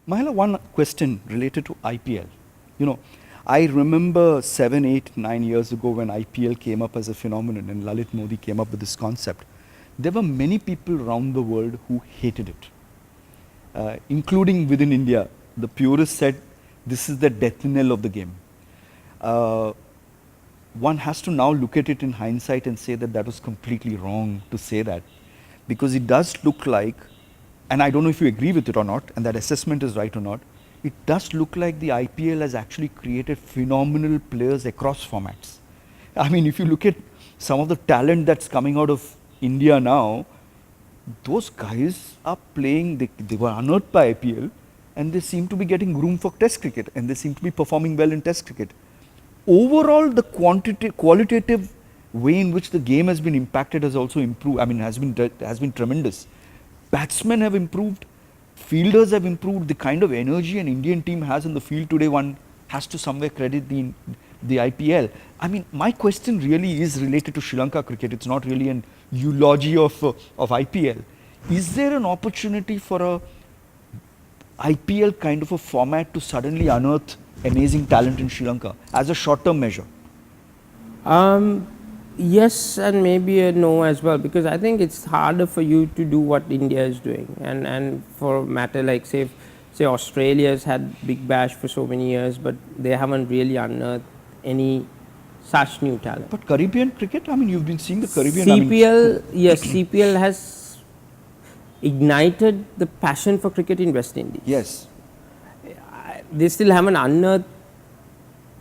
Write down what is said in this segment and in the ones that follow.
Mahela, one question related to IPL. You know, I remember 7, 8, 9 years ago when IPL came up as a phenomenon and Lalit Modi came up with this concept. There were many people around the world who hated it, including within India. The purists said this is the death knell of the game. One has to now look at it in hindsight and say that that was completely wrong to say that, because it does look like, and I don't know if you agree with it or not, and that assessment is right or not, it does look like the IPL has actually created phenomenal players across formats. I mean, if you look at some of the talent that's coming out of India now, those guys are playing, they were unearthed by IPL, and they seem to be getting groomed for test cricket, and they seem to be performing well in test cricket. Overall, the qualitative way in which the game has been impacted has also improved. I mean, has been tremendous. Batsmen have improved, fielders have improved. The kind of energy an Indian team has in the field today, one has to somewhere credit the IPL. I mean, my question really is related to Sri Lanka cricket. It's not really an eulogy of IPL. Is there an opportunity for a IPL kind of a format to suddenly unearth amazing talent in Sri Lanka as a short-term measure? Yes, and maybe a no as well, because I think it's harder for you to do what India is doing, and for a matter like say Australia's had Big Bash for so many years, but they haven't really unearthed any such new talent. But Caribbean cricket, I mean, you've been seeing the Caribbean. CPL, yes, CPL has ignited the passion for cricket in West Indies. Yes. They still haven't unearthed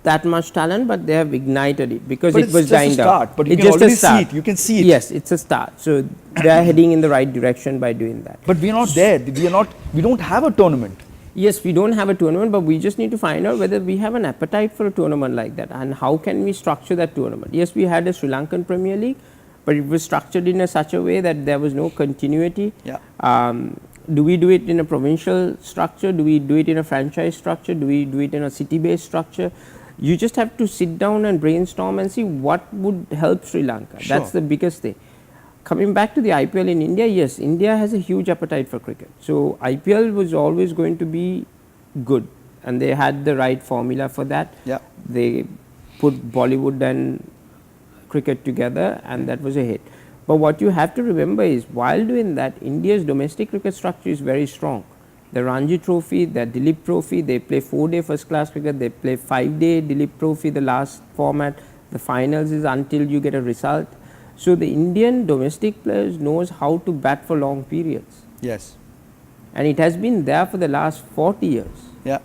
that much talent, but they have ignited it because but it was dying down. But you can already see it. You can see it. Yes, it's a start. So they are heading in the right direction by doing that. But we are not there. We don't have a tournament. Yes, we don't have a tournament, but we just need to find out whether we have an appetite for a tournament like that, and how can we structure that tournament. Yes, we had a Sri Lankan Premier League, but it was structured in such a way that there was no continuity. Yeah. Do we do it in a provincial structure? Do we do it in a franchise structure? Do we do it in a city-based structure? You just have to sit down and brainstorm and see what would help Sri Lanka. Sure. That's the biggest thing. Coming back to the IPL in India, yes, India has a huge appetite for cricket. So IPL was always going to be good, and they had the right formula for that. Yeah. They put Bollywood and cricket together, and that was a hit. But what you have to remember is, while doing that, India's domestic cricket structure is very strong. The Ranji Trophy, the Dilip Trophy, they play 4-day first class cricket, they play 5-day Dilip Trophy, the last format. The finals is until you get a result. So the Indian domestic players knows how to bat for long periods. Yes. And it has been there for the last 40 years. Yeah.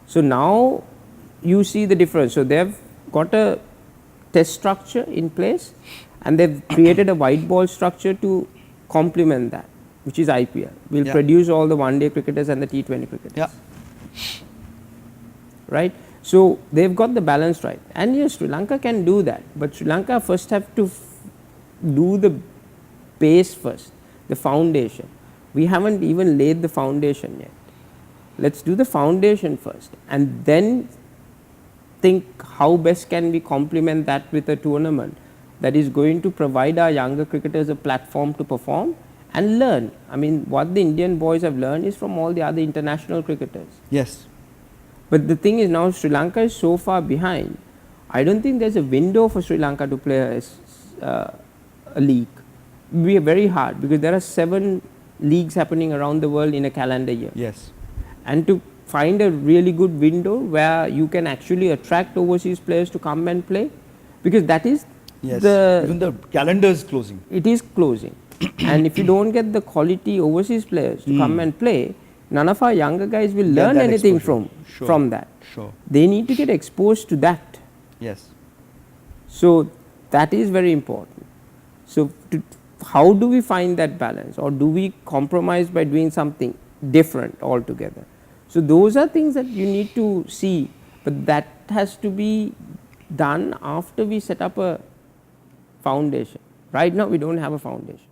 So now you see the difference. So they've got a test structure in place, and they've created a white ball structure to complement that, which is IPL. We'll produce all the one-day cricketers and the T20 cricketers. Yeah. Right? So they've got the balance right. And yes, Sri Lanka can do that. But Sri Lanka first have to do the base first, the foundation. We haven't even laid the foundation yet. Let's do the foundation first, and then think how best can we complement that with a tournament that is going to provide our younger cricketers a platform to perform and learn. I mean, what the Indian boys have learned is from all the other international cricketers. Yes. But the thing is, now Sri Lanka is so far behind, I don't think there's a window for Sri Lanka to play a league. It will be very hard, because there are 7 leagues happening around the world in a calendar year. Yes. And to find a really good window where you can actually attract overseas players to come and play, because that is even the calendar is closing. It is closing. And if you don't get the quality overseas players to come and play, none of our younger guys will learn anything from that. Sure. They need to get exposed to that. Yes. So that is very important. So how do we find that balance, or do we compromise by doing something different altogether? So those are things that you need to see, but that has to be done after we set up a foundation. Right now we don't have a foundation.